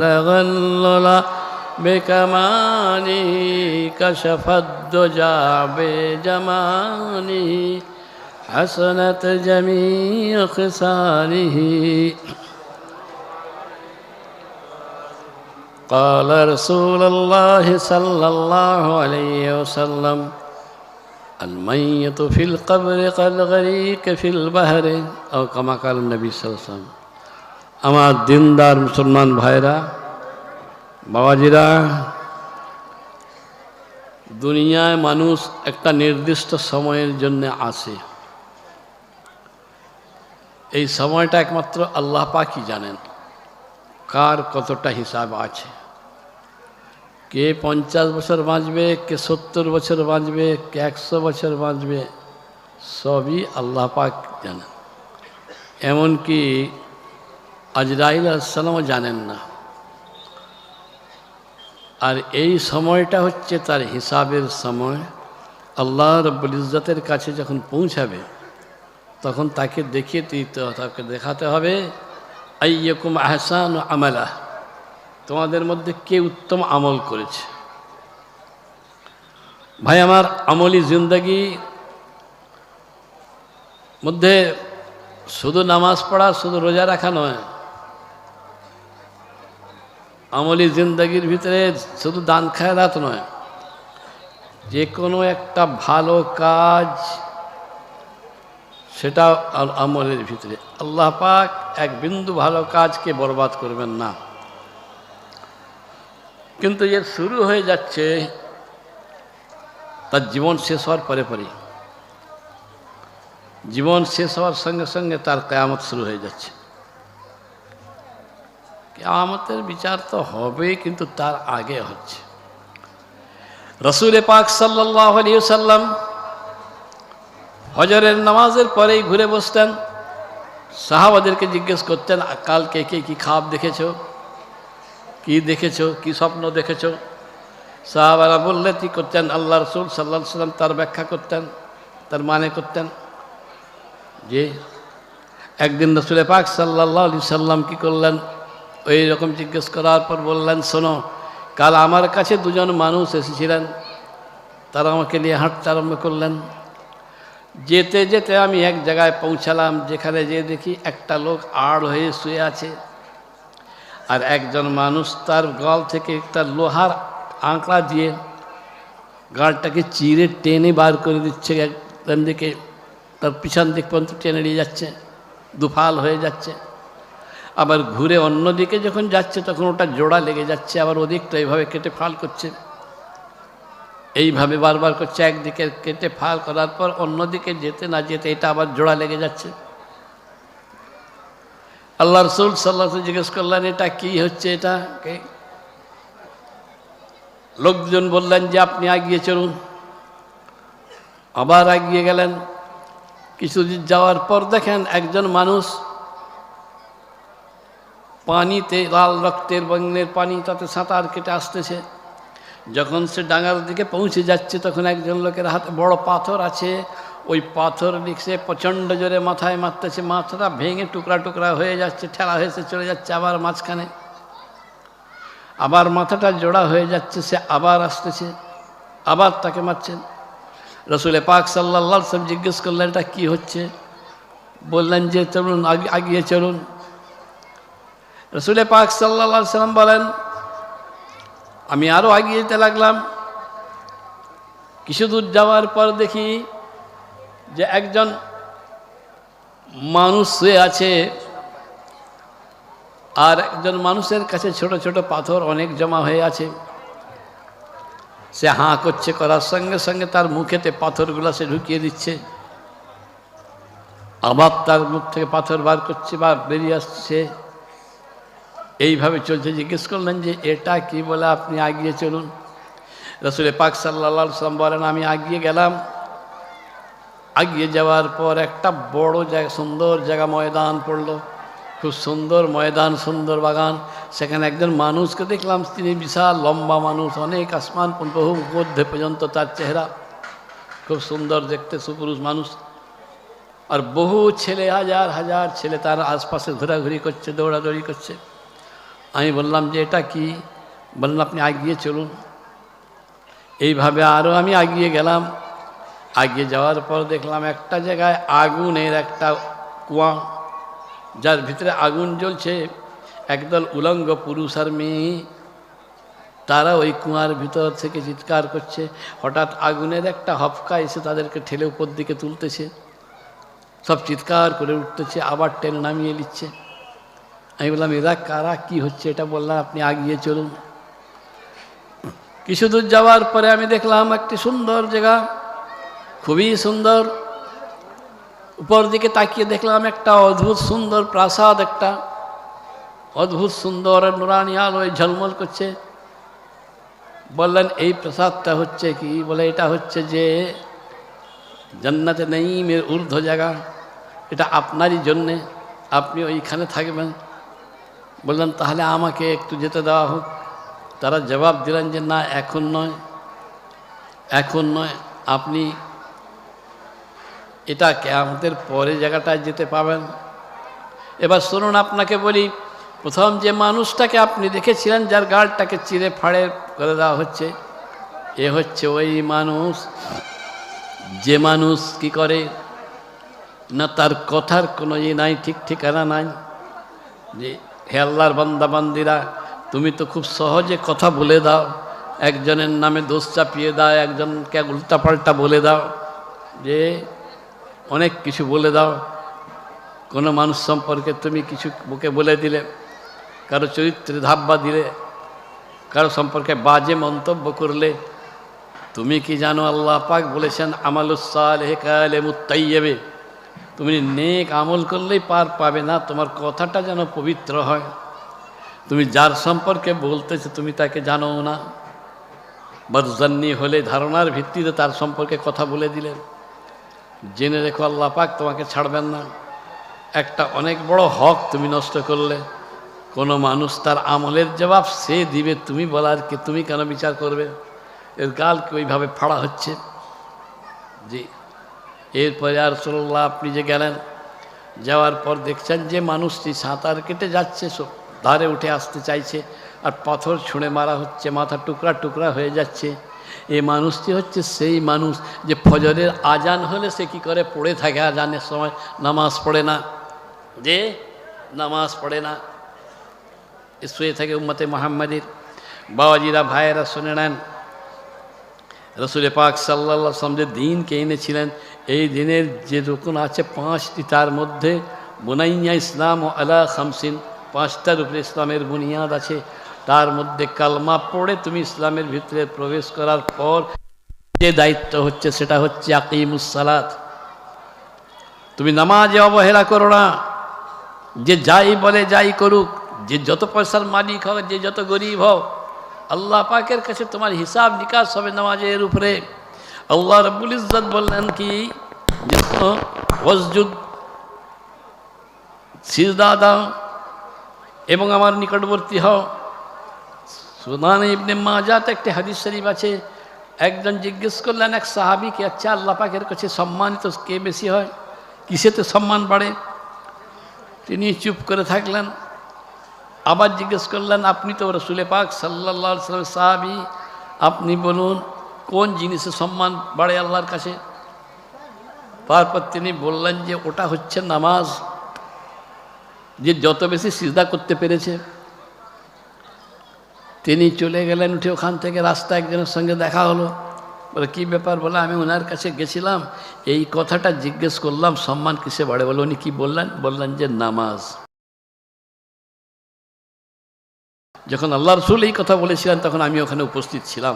تغلل بكماله كشف الدجى بجماله حسنت جميع خصاله قال رسول الله صلى الله عليه وسلم الميت في القبر كالغريق في البحر أو كما قال النبي صلى الله عليه وسلم আমার দিনদার মুসলমান ভাইরা বাবাজিরা দুনিয়ায় মানুষ একটা নির্দিষ্ট সময়ের জন্য আসে এই সময়টা একমাত্র আল্লাহ পাকই জানেন কার কতটা হিসাব আছে কে 50 বছর বাঁচবে কে 70 বছর বাঁচবে কে 100 বছর বাঁচবে সবই আল্লাহ পাক জানেন এমনকি আজরাইল আলাইহিস সালামও জানেন না আর এই সময়টা হচ্ছে তার হিসাবের সময় আল্লাহ রাব্বুল ইজ্জতের কাছে যখন পৌঁছাবে তখন তাকে দেখিয়ে দিতে তাকে দেখাতে হবে আইয়াকুম আহসানু আমালা তোমাদের মধ্যে কে উত্তম আমল করেছে ভাই আমার আমলি জিন্দেগি মধ্যে শুধু নামাজ পড়া শুধু রোজা রাখা নয় আমলি জিন্দেগির ভিতরে শুধু দান খায়রাত নয় যে কোনো একটা ভালো কাজ সেটা আমলের ভিতরে আল্লাহ পাক এক বিন্দু ভালো কাজকে বরবাদ করবেন না কিন্তু এর শুরু হয়ে যাচ্ছে তার জীবন শেষ হওয়ার পরে পরে জীবন শেষ হওয়ার সঙ্গে সঙ্গে তার কিয়ামত শুরু হয়ে যাচ্ছে কিয়ামতের বিচার তো হবে কিন্তু তার আগে হচ্ছে রাসূল পাক সাল্লাল্লাহু আলাইহি ওয়াসাল্লাম ফজরের নামাজের পরেই ঘুরে বসতেন সাহাবাদেরকে জিজ্ঞেস করতেন কালকে কে কি খাব দেখেছো কি দেখেছো কি স্বপ্ন দেখেছো সাহাবারা বললে কি করতেন আল্লাহ রাসূল সাল্লাল্লাহু আলাইহি ওয়াসাল্লাম তার ব্যাখ্যা করতেন তার মানে করতেন যে একদিন রাসূল পাক সাল্লাল্লাহু আলাইহি সাল্লাম কি করলেন ওই রকম জিজ্ঞেস করার পর বললেন শোনো কাল আমার কাছে দুজন মানুষ এসেছিলেন তারা আমাকে নিয়ে হাঁটতে আরম্ভ করলেন যেতে যেতে আমি এক জায়গায় পৌঁছালাম যেখানে যে দেখি একটা লোক আড় হয়ে শুয়ে আছে আর একজন মানুষ তার গল থেকে একটা লোহার আঁকড়া দিয়ে গালটাকে চিরে টেনে বার করে দিচ্ছে একজন দিকে তার পিছন দিক পর্যন্ত টেনে নিয়ে যাচ্ছে দুফাল হয়ে যাচ্ছে আবার ঘুরে অন্যদিকে যখন যাচ্ছে তখন ওটা জোড়া লেগে যাচ্ছে আবার ওদিকটা এইভাবে কেটে ফাল করছে এইভাবে বারবার করছে একদিকে কেটে ফাল করার পর অন্যদিকে যেতে না যেতে এটা আবার জোড়া লেগে যাচ্ছে আল্লাহ রাসূল সাল্লাল্লাহু আলাইহি ওয়াসাল্লাম জিজ্ঞেস করলেন এটা কি হচ্ছে এটা লোকজন বললেন যে আপনি এগিয়ে চলুন আবার এগিয়ে গেলেন কিছুদিন যাওয়ার পর দেখেন একজন মানুষ পানিতে লাল রক্তের বর্ণের পানি তাতে সাঁতার কেটে আসতেছে যখন সে ডাঙার দিকে পৌঁছে যাচ্ছে তখন একজন লোকের হাতে বড় পাথর আছে ওই পাথর লিখছে প্রচণ্ড জোরে মাথায় মারতেছে মাথাটা ভেঙে টুকরা টুকরা হয়ে যাচ্ছে ঠেলা হয়েছে চলে যাচ্ছে আবার মাঝখানে আবার মাথাটা জোড়া হয়ে যাচ্ছে সে আবার আসতেছে আবার তাকে মারছেন রাসূল পাক সাল্লাল্লাহু আলাইহি ওয়াসাল্লাম জিজ্ঞেস করলেন এটা কী হচ্ছে বললেন যে চলুন আগিয়ে চলুন রাসূল পাক সাল্লাল্লাহু আলাইহি ওয়াসাল্লাম বলেন আমি আরও এগিয়ে যেতে লাগলাম কিছু দূর যাওয়ার পর দেখি যে একজন মানুষ শুয়ে আছে আর একজন মানুষের কাছে ছোট ছোট পাথর অনেক জমা হয়ে আছে সে হাঁ করছে করার সঙ্গে সঙ্গে তার মুখেতে পাথরগুলো সে ঢুকিয়ে দিচ্ছে আবার তার মুখ থেকে পাথর বার করছে বা বেরিয়ে আসছে এইভাবে চলছে জিজ্ঞেস করলেন যে এটা কি বলে আপনি এগিয়ে চলুন রাসূল পাক সাল্লাল্লাহু আলাইহি ওয়াসাল্লাম বলেন আমি এগিয়ে গেলাম এগিয়ে যাওয়ার পর একটা বড় জায়গা সুন্দর জায়গা ময়দান পড়লো খুব সুন্দর ময়দান সুন্দর বাগান সেখানে একজন মানুষকে দেখলাম তিনি বিশাল লম্বা মানুষ অনেক আসমান বহু মধ্যে পর্যন্ত তার চেহারা খুব সুন্দর দেখতে সুপুরুষ মানুষ আর বহু ছেলে হাজার হাজার ছেলে তার আশপাশে ঘোরাঘুরি করছে দৌড়াদৌড়ি করছে আমি বললাম যে এটা কি? বললেন আপনি এগিয়ে চলুন। এইভাবে আরও আমি এগিয়ে গেলাম। এগিয়ে যাওয়ার পর দেখলাম একটা জায়গায় আগুনের একটা কুয়া, যার ভিতরে আগুন জ্বলছে। একদল উলঙ্গ পুরুষ আর মেয়ে, তারা ওই কুয়ার ভিতর থেকে চিৎকার করছে। হঠাৎ আগুনের একটা হফকা এসে তাদেরকে ঠেলে উপর দিকে তুলতেছে, সব চিৎকার করে উঠতেছে, আবার টেনে নামিয়ে নিচ্ছে। আমি বললাম এরা কারা, কি হচ্ছে এটা? বললাম আপনি এগিয়ে চলুন। কিছু দূর যাওয়ার পরে আমি দেখলাম একটি সুন্দর জায়গা, খুবই সুন্দর। উপর দিকে তাকিয়ে দেখলাম একটা অদ্ভুত সুন্দর প্রাসাদ, একটা অদ্ভুত সুন্দর নুরানি আলোয় ঝলমল করছে। বললেন এই প্রাসাদটা হচ্ছে কি? বলে এটা হচ্ছে যে জান্নাতে নাঈমের ঊর্ধ্ব জায়গা, এটা আপনারই জন্যে, আপনি ওইখানে থাকবেন। বললেন তাহলে আমাকে একটু যেতে দেওয়া হোক। তারা জবাব দিলেন যে না, এখন নয়, এখন নয়, আপনি এটা কিয়ামতের পরে জায়গাটায় যেতে পাবেন। এবার শুনুন, আপনাকে বলি, প্রথম যে মানুষটাকে আপনি দেখেছিলেন যার গালটাকে চিরে ফাড়ে করে দেওয়া হচ্ছে, এ হচ্ছে ওই মানুষ যে মানুষ কি করে না, তার কথার কোনো নাই, ঠিক ঠিকানা নাই। যে হে আল্লাহর বান্দা বান্দিরা, তুমি তো খুব সহজে কথা বলে দাও, একজনের নামে দোষ চাপিয়ে দাও, একজনকে উল্টাপাল্টা বলে দাও, যে অনেক কিছু বলে দাও। কোনো মানুষ সম্পর্কে তুমি কিছু মুখে বলে দিলে, কারো চরিত্রে ধাব্বা দিলে, কারো সম্পর্কে বাজে মন্তব্য করলে, তুমি কি জানো আল্লাহ পাক বলেছেন আমালুস সালেহ কালিমুত তাইয়্যিব, তুমি নেক আমল করলেই পার পাবে না, তোমার কথাটা যেন পবিত্র হয়। তুমি যার সম্পর্কে বলতেছো তুমি তাকে জানো না, বদজান্নি হলে ধারণার ভিত্তিতে তার সম্পর্কে কথা বলে দিলেন, জেনে রেখো আল্লাহ পাক তোমাকে ছাড়বেন না। একটা অনেক বড় হক তুমি নষ্ট করলে। কোনো মানুষ তার আমলের জবাব সে দিবে, তুমি বলার কি, তুমি কেন বিচার করবে? এর গালকে ওইভাবে ফাড়া হচ্ছে। জি, এরপরে আর রাসূলুল্লাহ আপনি যে গেলেন, যাওয়ার পর দেখছেন যে মানুষটি সাঁতার কেটে যাচ্ছে, ধারে উঠে আসতে চাইছে, আর পাথর ছুঁড়ে মারা হচ্ছে, মাথা টুকরা টুকরা হয়ে যাচ্ছে। এই মানুষটি হচ্ছে সেই মানুষ যে ফজরের আজান হলে সে কি করে পড়ে থাকে, আজানের সময় নামাজ পড়ে না, যে নামাজ পড়ে না, শুয়ে থাকে উম্মতে মুহাম্মাদির। বাবাজিরা ভাইয়েরা শুনে নেন, রসুল পাক সাল্লাল্লাহু আলাইহি ওয়াসাল্লাম যে দিনকে এনেছিলেন, এই দিনের যে রুকুন আছে 5টি, তার মধ্যে বুনাইয়া ইসলাম ও আলা খামসিন, 5টার উপরে ইসলামের বুনিয়াদ আছে। তার মধ্যে কালমা পড়ে তুমি ইসলামের ভিতরে প্রবেশ করার পর যে দায়িত্ব হচ্ছে সেটা হচ্ছে আকিমুস সালাত, তুমি নামাজে অবহেলা করো না। যে যাই বলে যাই করুক, যে যত পয়সার মালিক হোক, যে যত গরিব হোক, আল্লাহ পাকের কাছে তোমার হিসাব নিকাশ হবে নামাজের উপরে। আল্লাহ রাব্বুল ইজ্জত বললেন কি, ওয়াসজুদ, সিজদা দাও এবং আমার নিকটবর্তী হও। সুনান ইবনে মাজাতে একটি হাদিস শরীফ আছে, একজন জিজ্ঞেস করলেন এক সাহাবীকে, আচ্ছা আল্লাহ পাকের কাছে সম্মানিত কে বেশি হয়, কিসেতে সম্মান বাড়ে? তিনি চুপ করে থাকলেন। আবার জিজ্ঞেস করলেন, আপনি তো রাসূল পাক সাল্লাল্লাহু আলাইহি ওয়াসাল্লামের সাহাবী, আপনি বলুন কোন জিনিসে সম্মান বাড়ে আল্লাহর কাছে? তারপর তিনি বললেন যে ওটা হচ্ছে নামাজ, যে যত বেশি সিজদা করতে পেরেছে। তিনি চলে গেলেন, উঠে ওখান থেকে রাস্তা একজনের সঙ্গে দেখা হলো। বলে কী ব্যাপার? বলে আমি ওনার কাছে গেছিলাম, এই কথাটা জিজ্ঞেস করলাম সম্মান কিসে বাড়ে। বলে উনি কী বললেন? বললেন যে নামাজ। যখন আল্লাহ রাসূল এই কথা বলেছিলেন তখন আমি ওখানে উপস্থিত ছিলাম।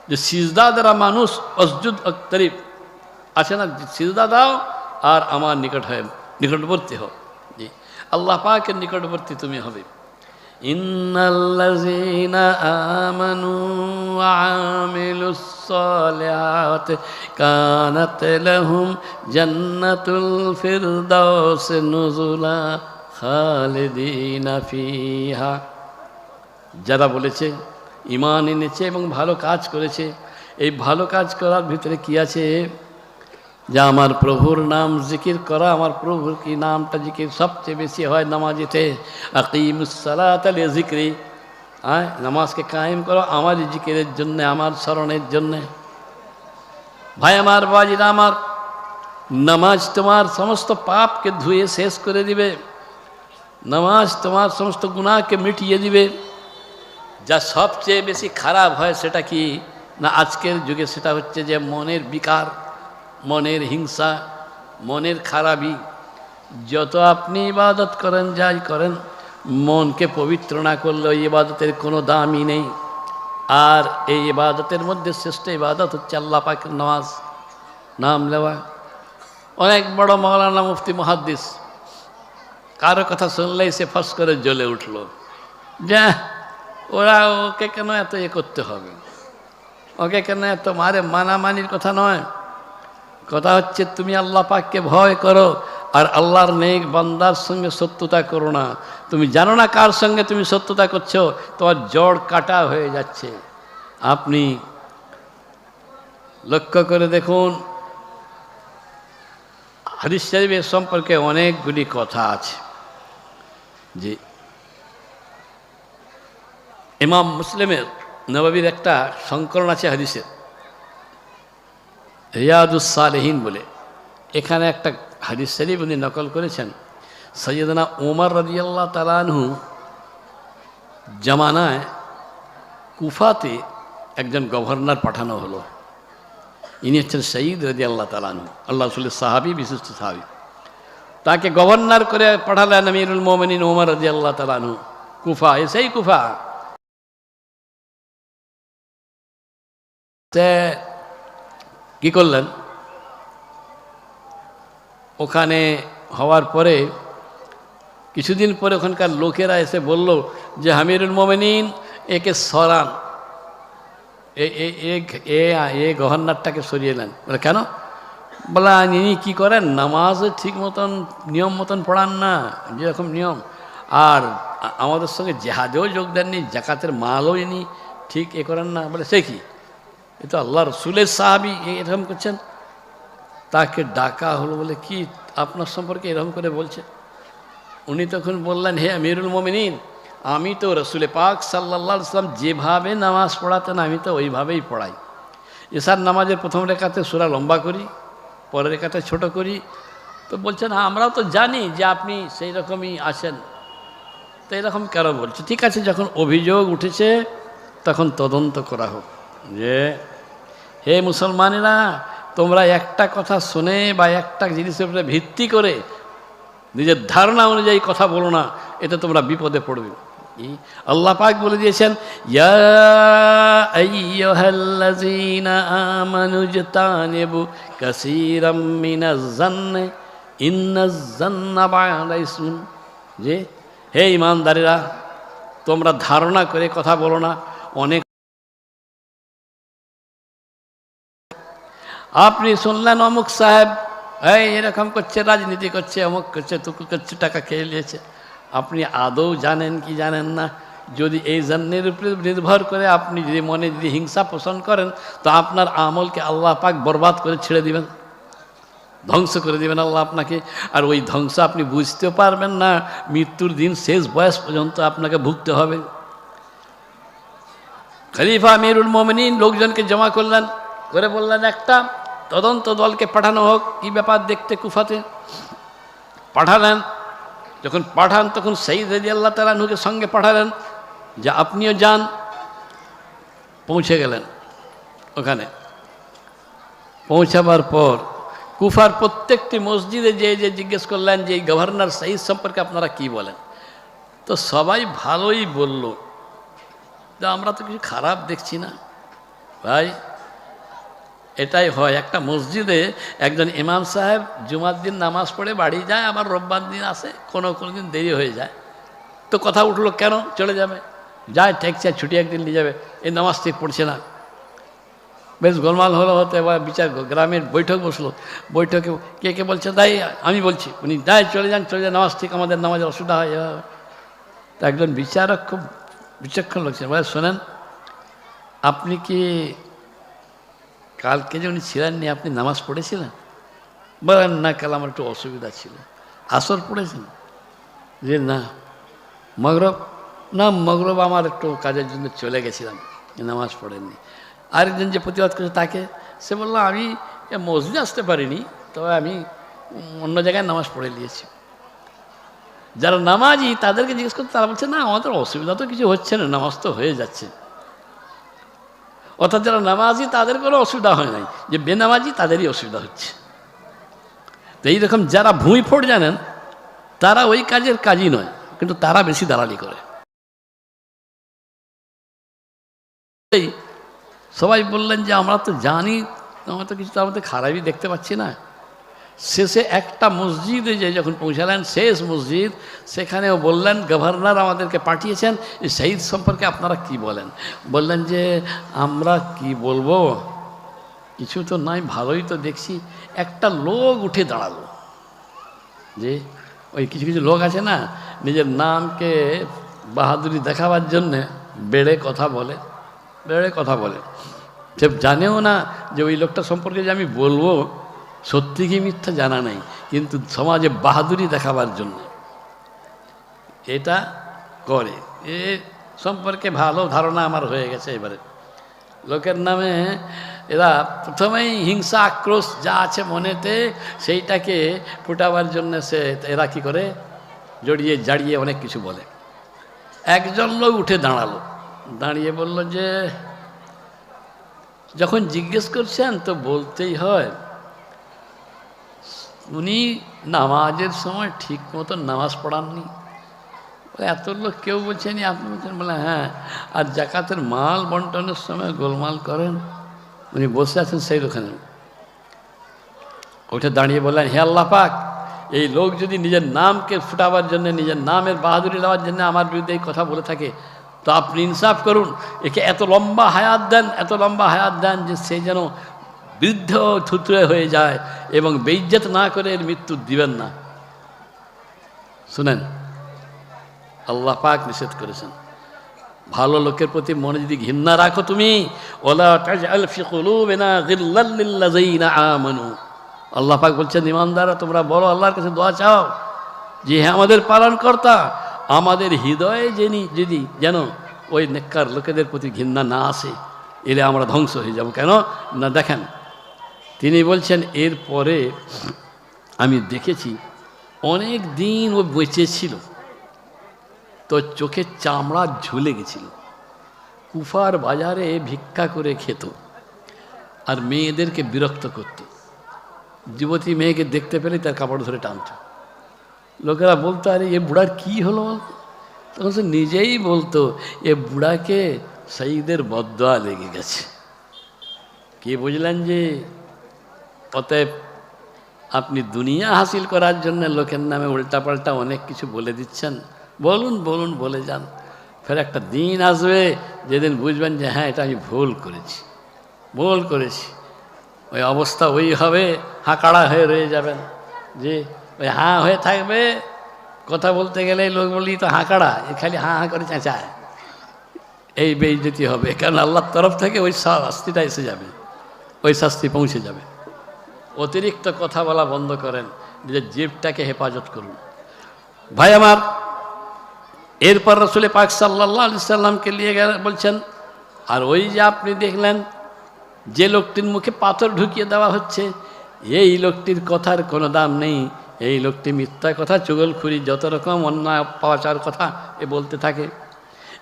যে সিজদা দ্বারা মানুষ অসজুদ অক্তরিব আছে না, সিজদা দাও আর আমার নিকটবর্তী হও। জি, আল্লাহ পাকের নিকটবর্তী তুমি হবে। ইন্নাল্লাযীনা আমানু ওয়া আমিলুস সালিহাতি কানাত লাহুম জান্নাতুল ফিরদাউস নুজুলা খালিদিনা ফিহা। যারা বলেছে, ঈমান এনেছে এবং ভালো কাজ করেছে, এই ভালো কাজ করার ভিতরে কি আছে? যে আমার প্রভুর নাম জিকির করা, আমার প্রভুর কি নামটা জিকির সবচেয়ে বেশি হয় নামাজেতে। আকিমুস সালাতা লিযিকরি, নামাজকে কায়েম করো আমার জিকিরের জন্যে, আমার স্মরণের জন্যে। ভাই আমার, বাজিরা আমার, নামাজ তোমার সমস্ত পাপকে ধুয়ে শেষ করে দিবে। নামাজ তোমার সমস্ত গুনাহকে মিটিয়ে দিবে। যা সবচেয়ে বেশি খারাপ হয় সেটা কি না, আজকের যুগে সেটা হচ্ছে যে মনের বিকার, মনের হিংসা, মনের খারাপি। যত আপনি ইবাদত করেন, যাই করেন, মনকে পবিত্র না করলে ওই ইবাদতের কোনো দামই নেই। আর এই ইবাদতের মধ্যে শ্রেষ্ঠ ইবাদত হচ্ছে আল্লাহ পাকের নামাজ, নাম নেওয়া। অনেক বড় মাওলানা মুফতি মুহাদ্দিস, কারো কথা শুনলেই সে ফস করে জ্বলে উঠল, যা ওরা ওকে কেন এত করতে হবে, ওকে কেন এত মানামানির কথা নয়। কথা হচ্ছে তুমি আল্লাহ পাককে ভয় করো, আর আল্লাহর নেক বান্দার সঙ্গে শত্রুতা করো না। তুমি জানো না কার সঙ্গে তুমি শত্রুতা করছো, তোমার জড় কাটা হয়ে যাচ্ছে। আপনি লক্ষ্য করে দেখুন, হাদিস শরীফের সম্পর্কে অনেকগুলি কথা আছে। যে ইমাম মুসলিমের নববীর একটা সংকলন আছে হাদিসের, রিয়াদুস সালেহিন বলে, এখানে একটা হাদিস শরীফ উনি নকল করেছেন। সৈয়দনা ওমর রাদিয়াল্লাহু তাআলা আনহু জামানায় কুফাতে একজন গভর্নর পাঠানো হলো। ইনি হচ্ছেন সঈদ রাদিয়াল্লাহু তাআলা আনহু, আল্লাহ রাসূলের সাহাবী, বিশিষ্ট সাহাবী। তাকে গভর্নর করে পাঠালেন আমিরুল মুমিনিন ওমর রাদিয়াল্লাহু তাআলা আনহু কুফা। সেই কুফা কি করলেন, ওখানে হওয়ার পরে কিছুদিন পরে ওখানকার লোকেরা এসে বলল যে আমিরুল মুমিনিন একে সরান, এ গভর্নরটাকে সরিয়ে নেন। বলে কেন? বলা ইনি কী করেন, নামাজ ঠিক মতন নিয়ম মতন পড়ান না, যেরকম নিয়ম, আর আমাদের সঙ্গে জেহাদেও যোগ দেননি, জাকাতের মালও ইনি ঠিক করেন না। বলে সে কি, এ তো আল্লাহ রসুলের সাহাবী, এরকম করছেন। তাকে ডাকা হলো, বলে কি আপনার সম্পর্কে এরকম করে বলছে? উনি তখন বললেন, হে আমিরুল মুমিনিন, আমি তো রসুল পাক সাল্লাল্লাহু আলাইহি ওয়াসাল্লাম যেভাবে নামাজ পড়াতেন আমি তো ওইভাবেই পড়াই। এশার নামাজের প্রথম রেখাতে সূরা লম্বা করি, পরের রেখাতে ছোট করি। তো বলছেন আমরাও তো জানি যে আপনি সেই রকমই আছেন, তো এরকম কেন বলছে? ঠিক আছে, যখন অভিযোগ উঠেছে তখন তদন্ত করা হোক। যে হে মুসলমানেরা, তোমরা একটা কথা শুনে বা একটা জিনিসের উপরে ভিত্তি করে নিজের ধারণা অনুযায়ী কথা বলো না, এতে তোমরা বিপদে পড়বে। আল্লাহ পাক বলে দিয়েছেন, ইয়া আইয়ুহাল্লাযীনা আমানু ইজতানিবু কাসীরাম মিনাজ-জান্নি ইন্নাজ-জান্না বা'দা ইসমিন। যে হে ঈমানদারেরা, তোমরা ধারণা করে কথা বলো না। অনেক আপনি শুনলেন অমুক সাহেব এরকম করছে, রাজনীতি করছে, অমুক করছে, তুকু করছে, টাকা খেয়ে নিয়েছে। আপনি আদৌ জানেন কি জানেন না? যদি এই জান্নের উপরে নির্ভর করে আপনি যদি মনে যদি হিংসা পোষণ করেন, তো আপনার আমলকে আল্লাহ পাক বরবাদ করে ছেড়ে দিবেন, ধ্বংস করে দিবেন আল্লাহ আপনাকে। আর ওই ধ্বংস আপনি বুঝতেও পারবেন না, মৃত্যুর দিন শেষ বয়স পর্যন্ত আপনাকে ভুগতে হবে। খলিফা আমিরুল মুমিনিন লোকজনকে জমা করলেন, করে বললেন একটা তদন্ত দলকে পাঠানো হোক, কি ব্যাপার দেখতে কুফাতে। পাঠালেন, যখন পাঠান তখন সঈদ রাদিয়াল্লাহু তাআলা আনহুকে সঙ্গে পাঠালেন যে আপনিও যান। পৌঁছে গেলেন ওখানে। পৌঁছাবার পর কুফার প্রত্যেকটি মসজিদে যে জিজ্ঞেস করলেন যে এই গভর্নর সঈদ সম্পর্কে আপনারা কি বলেন। তো সবাই ভালোই বলল, যে আমরা তো কিছু খারাপ দেখছি না। ভাই এটাই হয়, একটা মসজিদে একজন ইমাম সাহেব জুমার দিন নামাজ পড়ে বাড়ি যায়, আবার রোববার দিন আসে, কোনো দিন দেরি হয়ে যায়। তো কথা উঠলো কেন চলে যাবে, যায় ঠেকছে, ছুটি একদিন নিয়ে যাবে, এই নামাজ ঠিক পড়ছে না। বেশ গোলমাল হলো, হতে এবার বিচার গ্রামের বৈঠক বসলো। বৈঠকে কে কে বলছে, তাই আমি বলছি, উনি যাই চলে যান, নামাজ ঠিক, আমাদের নামাজের অসুবিধা হয়। তো একজন বিচারক খুব বিচক্ষণ লোক ছিলেন, বলে শোনেন, আপনি কি কালকে যে উনি ছিলেননি, আপনি নামাজ পড়েছিলেন? বলেন না, কাল আমার একটু অসুবিধা ছিল। আসর পড়েছেন? যে না। মগরব? না, মগরব আমার একটু কাজের জন্য চলে গেছিলাম, নামাজ পড়েননি। আরেকজন যে প্রতিবাদ করেছে তাকে, সে বললো আমি মসজিদে আসতে পারিনি, তবে আমি অন্য জায়গায় নামাজ পড়ে নিয়েছি। যারা নামাজি তাদেরকে জিজ্ঞেস করতে, তারা বলছে না আমাদের অসুবিধা তো কিছু হচ্ছে না, নামাজ তো হয়ে যাচ্ছে। অর্থাৎ যারা নামাজি তাদের কোনো অসুবিধা হয় নাই, যে বেনামাজি তাদেরই অসুবিধা হচ্ছে। তো এইরকম যারা ভুঁইফোড় জানেন তারা ওই কাজের কাজই নয়, কিন্তু তারা বেশি দালালি করে। সবাই বললেন যে আমরা তো জানি, আমরা তো কিছু তার মধ্যে খারাপই দেখতে পাচ্ছি না। শেষে একটা মসজিদে যে যখন পৌঁছালেন, শেষ মসজিদ, সেখানেও বললেন গভর্নর আমাদেরকে পাঠিয়েছেন, এই শহীদ সম্পর্কে আপনারা কি বলেন? বললেন যে আমরা কি বলবো, কিছু তো নাই, ভালোই তো দেখছি। একটা লোক উঠে দাঁড়ালো, যে ওই কিছু কিছু লোক আছে না, নিজের নামকে বাহাদুরি দেখাবার জন্যে বেড়ে কথা বলে, বেড়ে কথা বলে। সে জানেও না যে ওই লোকটা সম্পর্কে যে আমি বলবো সত্যি কি মিথ্যা জানা নেই, কিন্তু সমাজে বাহাদুরি দেখাবার জন্য এটা করে। এ সম্পর্কে ভালো ধারণা আমার হয়ে গেছে। এবারে লোকের নামে এরা প্রথমেই হিংসা আক্রোশ যা আছে মনেতে সেইটাকে ফুটাবার জন্য সে এরা কী করে, জড়িয়ে জাড়িয়ে অনেক কিছু বলে। একজন লোক উঠে দাঁড়ালো, দাঁড়িয়ে বলল যে যখন জিজ্ঞেস করছেন তো বলতেই হয়, উনি নামাজের সময় ঠিক মতো নামাজ পড়াননি। এত লোক কেউ বলছেনি, আপনি বলছেন? বলে হ্যাঁ। আর জাকাতের মাল বন্টনের সময় গোলমাল করেন। উনি বসে আছেন সেই দোকানে, উঠে দাঁড়িয়ে বললেন, হে আল্লাহ পাক, এই লোক যদি নিজের নামকে ফুটাবার জন্য, নিজের নামের বাহাদুরি নেওয়ার জন্য আমার বিরুদ্ধে এই কথা বলে থাকে, তো আপনি ইনসাফ করুন, একে এত লম্বা হায়াত দেন, এত লম্বা হায়াত দেন যে সে যেন বৃদ্ধ থুতরে হয়ে যায়, এবং বেইজ্জত না করে এর মৃত্যু দিবেন না। শুনেন, আল্লাহ পাক নিষেধ করেছেন, ভালো লোকের প্রতি মনে যদি ঘৃণা রাখো তুমি, ওয়ালা তাজআল ফি কুলুবিনা গিল্লাল লিল্লাযিনা আমানু, আল্লাহ পাক বলছেন ঈমানদাররা তোমরা বলো, আল্লাহর কাছে দোয়া চাও যে হে আমাদের পালনকর্তা, আমাদের হৃদয়ে যদি যেন ওই নেককার লোকেদের প্রতি ঘৃণা না আসে, এলে আমরা ধ্বংস হয়ে যাব। কেন না, দেখেন তিনি বলছেন, এরপরে আমি দেখেছি অনেক দিন ও বেঁচে ছিল, তো চোখের চামড়া ঝুলে গেছিল, কুফার বাজারে ভিক্ষা করে খেত, আর মেয়েদেরকে বিরক্ত করত। যুবতী মেয়েকে দেখতে পেলে তার কাপড় ধরে টানত। লোকেরা বলতো, আরে এ বুড়ার কি হলো? তখন সে নিজেই বলতো, এ বুড়াকে শহীদের বদদোয়া লেগে গেছে। কি বুঝলেন? যে অতএব আপনি দুনিয়া হাসিল করার জন্য লোকের নামে উল্টাপাল্টা অনেক কিছু বলে দিচ্ছেন, বলুন বলুন বলে যান। ফের একটা দিন আসবে যেদিন বুঝবেন যে হ্যাঁ এটা আমি ভুল করেছি, ভুল করেছি। ওই অবস্থা ওই হবে, হাঁকাড়া হয়ে রয়ে যাবেন, যে ওই হাঁ হয়ে থাকবে, কথা বলতে গেলে লোক বলি তো হাঁকাড়া, এ খালি হাঁ হাঁ করে চেঁচায়, এই বেইজ্জতি হবে। কারণ আল্লাহর তরফ থেকে ওই শাস্তিটা এসে যাবে, ওই শাস্তি পৌঁছে যাবে। অতিরিক্ত কথা বলা বন্ধ করেন, নিজের জিভটাকে হেফাজত করুন। ভাই আমার, এরপর রাসূল পাক সাল্লাল্লাহু আলাইহি সাল্লামকে নিয়ে বলছেন, আর ওই যে আপনি দেখলেন যে লোকটির মুখে পাথর ঢুকিয়ে দেওয়া হচ্ছে, এই লোকটির কথার কোনো দাম নেই। এই লোকটি মিথ্যা কথা, চুগলখুরি, যত রকম অন্যায় পাচার কথা এ বলতে থাকে।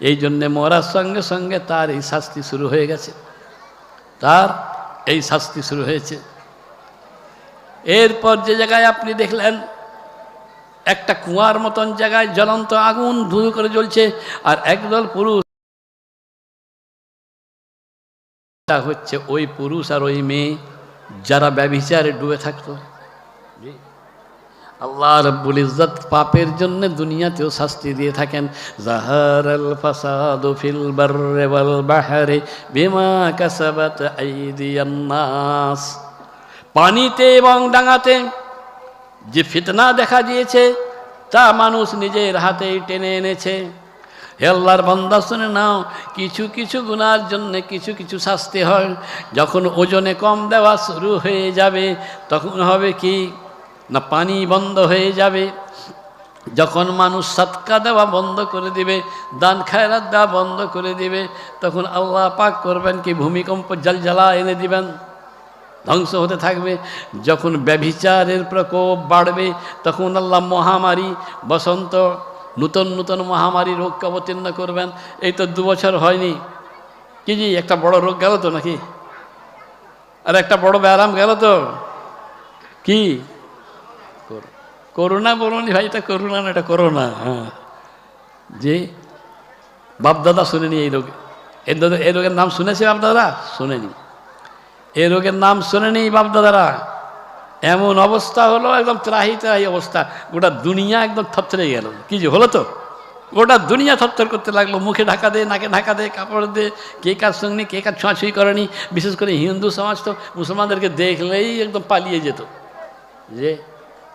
এই জন্যে মরার সঙ্গে সঙ্গে তার এই শাস্তি শুরু হয়ে গেছে, তার এই শাস্তি শুরু হয়েছে। এরপর যে জায়গায় আপনি দেখলেন একটা কুয়ার মতন জায়গায় জ্বলন্ত আগুন ধুধু করে জ্বলছে, আর একদল পুরুষ, হচ্ছে ওই পুরুষ আর ওই মেয়ে যারা ব্যভিচারে ডুবে থাকতো। আল্লাহ রাব্বুল ইজ্জত পাপের জন্য দুনিয়াতেও শাস্তি দিয়ে থাকেন। যাহারাল ফাসাদু ফিল বাররি ওয়াল বাহরি বিমা কাসাবাত আইদিয়ান নাস, পানিতে এবং ডাঙাতে যে ফিতনা দেখা দিয়েছে তা মানুষ নিজের হাতেই টেনে এনেছে। হে আল্লাহর বান্দা শুনে নাও, কিছু কিছু গুনার জন্য কিছু কিছু শাস্তি হয়। যখন ওজনে কম দেওয়া শুরু হয়ে যাবে তখন হবে কি না, পানি বন্ধ হয়ে যাবে। যখন মানুষ সাদকা দেওয়া বন্ধ করে দিবে, দান খায়রাত দেওয়া বন্ধ করে দিবে, তখন আল্লাহ পাক করবেন কি, ভূমিকম্প জালজালা এনে দিবেন, ধ্বংস হতে থাকবে। যখন ব্যভিচারের প্রকোপ বাড়বে তখন আল্লাহ মহামারী, বসন্ত, নূতন নূতন মহামারী রোগকে অবতীর্ণ করবেন। এই তো 2 বছর হয়নি কি জি, একটা বড় রোগ গেল তো নাকি, আর একটা বড় ব্যারাম গেল তো, কি করোনা বলুন ভাই, এটা করোনা না, এটা করোনা। হ্যাঁ, যে বাপদাদা শুনেনি এই রোগে, এই রোগের নাম শুনেছে বাপদাদা? শুনেনি। এই রোগের নাম শোনেনি বাপদাদারা। এমন অবস্থা হলো, একদম ত্রাহি ত্রাহি অবস্থা, গোটা দুনিয়া একদম থরথরে গেল। কি যে হলো তো, গোটা দুনিয়া থরথর করতে লাগলো। মুখে ঢাকা দে, নাকে ঢাকা দে, কাপড় দে, কে কার সঙ্গে কে কার ছোঁয়াছুঁই করেনি। বিশেষ করে হিন্দু সমাজ তো মুসলমানদেরকে দেখলেই একদম পালিয়ে যেত, যে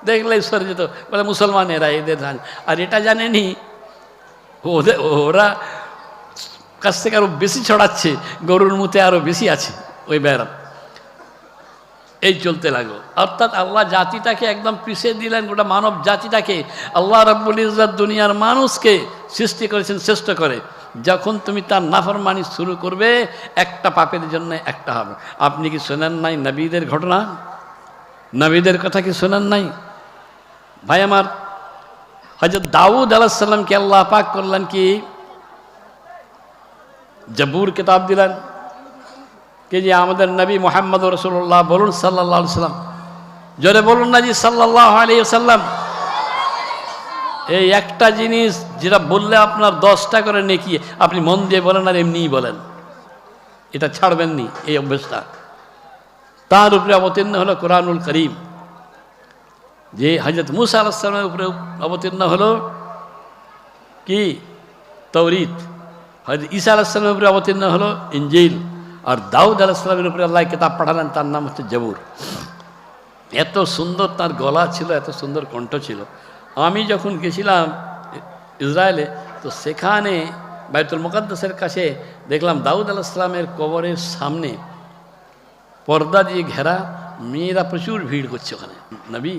দেখলেই সরে যেত, বলে মুসলমানেরা এদের। আর এটা জানেনি ওরা কাছ থেকে আরো বেশি ছড়াচ্ছে, গরুর মুতে আরো বেশি আছে ওই ব্যারাম। এই চলতে লাগলো। অর্থাৎ আল্লাহ জাতিটাকে একদম পিছিয়ে দিলেন, গোটা মানব জাতিটাকে। আল্লাহ রাব্বুল ইজ্জত দুনিয়ার মানুষকে সৃষ্টি করেছেন শ্রেষ্ঠ করে। যখন তুমি তার নাফরমানি শুরু করবে, একটা পাপের জন্য একটা হবে। আপনি কি শোনেন নাই নবীদের ঘটনা? নবীদের কথা কি শোনেন নাই ভাই আমার? হযরত দাউদ আলাইহিস সালামকে আল্লাহ পাক করলেন কি, জবুর কিতাব দিলেন। কে যে আমাদের নবী মুহাম্মদ রাসূলুল্লাহ, বলুন সাল্লাল্লাহু আলাইহি সাল্লাম, জোরে বলুন না জি সাল্লাল্লাহু আলাইহি সাল্লাম। এই একটা জিনিস যেটা বললে আপনার 10টা করে নেকি, আপনি মন দিয়ে বলেন আর এমনিই বলেন, এটা ছাড়বেন নি এই অভ্যাসটা। তার উপরে অবতীর্ণ হলো কোরআনুল করিম, যে হযরত মুসা আলাইহিস সালামের উপরে অবতীর্ণ হলো কি, তাওরীত। হযরত ঈসা আলাইহিস সালামের উপরে অবতীর্ণ হলো ইনজিল। আর দাউদ আলাইহিস সালামের উপরে আল্লাহ কিতাব পাঠালেন, তার নাম হচ্ছে জবুর। এত সুন্দর তার গলা ছিল, এত সুন্দর কণ্ঠ ছিল। আমি যখন গেছিলাম ইসরায়েলে, তো সেখানে বাইতুল মুকাদ্দাসের কাছে দেখলাম দাউদ আলাইহিস সালামের কবরের সামনে পর্দা দিয়ে ঘেরা, মেয়েরা প্রচুর ভিড় করছে ওখানে। নবী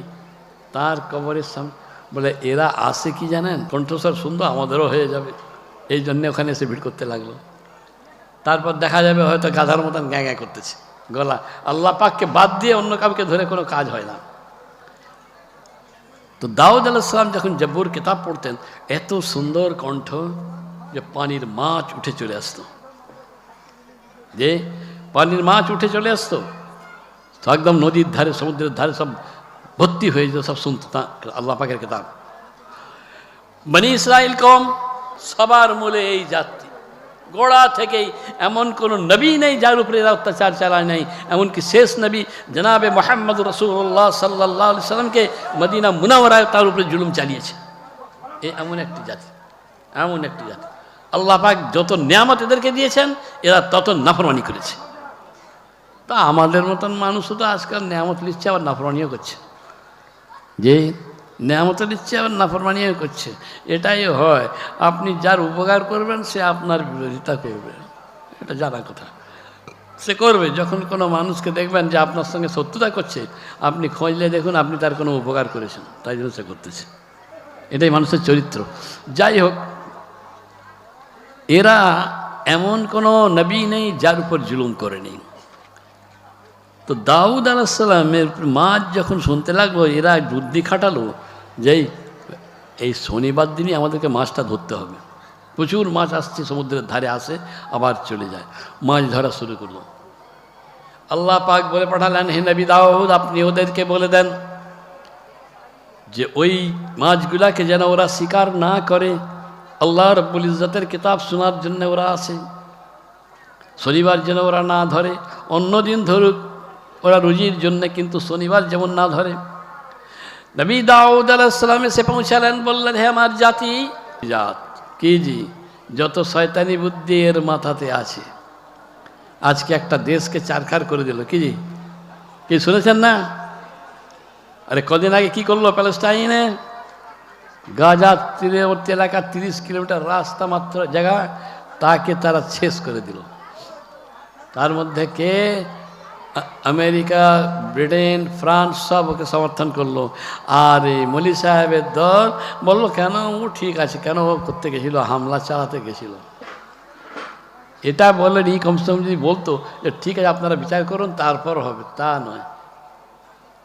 তার কবরের সামনে, বলে এরা আসে কি জানেন, কণ্ঠস্বর সুন্দর, আমাদেরও হয়ে যাবে, এই জন্যে ওখানে এসে ভিড় করতে লাগলো। তারপর দেখা যাবে হয়তো গাধার মতন গ্যাঁ গ্যাঁ করতেছে গলা। আল্লাহ পাককে বাদ দিয়ে অন্য কাউকে ধরে কোনো কাজ হয় না। তো দাউদ আলাইহিস সালাম যখন জবুর কিতাব পড়তেন, এত সুন্দর কণ্ঠ যে পানির মাছ উঠে চলে আসতো, যে পানির মাছ উঠে চলে আসতো, তো একদম নদীর ধারে, সমুদ্রের ধারে সব ভর্তি হয়ে যেত, সব শুনতো আল্লাহ পাকের কিতাব। বনি ইসরাইল কওম, সবার মূলে এই জাতি, গোড়া থেকেই এমন কোনো নবী নেই যার উপরে এরা অত্যাচার চালায় নাই। এমনকি শেষ নবী জনাবে মুহাম্মদ রাসূলুল্লাহ সাল্লাল্লাহু আলাইহি সাল্লামকে মদিনা মুনাওয়ারায় তার উপরে জুলুম চালিয়েছে। এমন একটি জাতি, এমন একটি জাতি। আল্লাহ পাক যত নিয়ামত এদেরকে দিয়েছেন, এরা তত নাফরমানি করেছে। তা আমাদের মতন মানুষও তো আজকাল নিয়ামত নিচ্ছে, আবার নাফরমানিও করছে। যে নেয়ামত দিচ্ছে আবার নাফরমানিও করছে। এটাই হয়, আপনি যার উপকার করবেন সে আপনার বিরোধিতা করবে, এটা জানা কথা। সে করবে, যখন কোনো মানুষকে দেখবেন যে আপনার সঙ্গে শত্রুতা করছে, আপনি খোঁজলে দেখুন আপনি তার কোনো উপকার করেছেন, তাই জন্য সে করতেছে। এটাই মানুষের চরিত্র। যাই হোক, এরা এমন কোনো নবী নেই যার উপর জুলুম করেনি। তো দাউদ আলাইহিস সালামের মাছ যখন শুনতে লাগলো, এরা বুদ্ধি খাটালো যে এই শনিবার দিনই আমাদেরকে মাছটা ধরতে হবে। প্রচুর মাছ আসছে, সমুদ্রের ধারে আসে আবার চলে যায়, মাছ ধরা শুরু করলো। আল্লাহ পাক বলে পাঠালেন, হে নবী দাউদ, আপনি ওদেরকে বলে দেন যে ওই মাছগুলাকে যেন ওরা শিকার না করে। আল্লাহ রাব্বুল ইজ্জতের কিতাব শোনার জন্য ওরা আসে, শনিবার যেন ওরা না ধরে, অন্য দিন ধরুক ওরা রুজির জন্য, কিন্তু শনিবার যেমন না ধরে। নবী দাউদ আলাইহিস সালাম এসে পৌঁছালেন, বললেন, হে আমার জাতি, কি জি যত শয়তানি বুদ্ধি এর মাথাতে আছে, আজকে একটা দেশকে চারখার করে দিল। কি জি, কি শুনেছেন না? আরে কদিন আগে কি করলো প্যালেস্টাইনে? গাজা তীরবর্তী এলাকা 30 কিলোমিটার রাস্তা মাত্র জায়গা, তাকে তারা শেষ করে দিল। তার মধ্যে কে? আমেরিকা, ব্রিটেন, ফ্রান্স সব ওকে সমর্থন করলো। আর এই মলি সাহেবের দল বললো কেন ও ঠিক আছে, কেন ও করতে গেছিল, হামলা চালাতে গেছিল। এটা বললেন ই কমসে কম যদি বলতো যে ঠিক আছে আপনারা বিচার করুন তারপর হবে, তা নয়।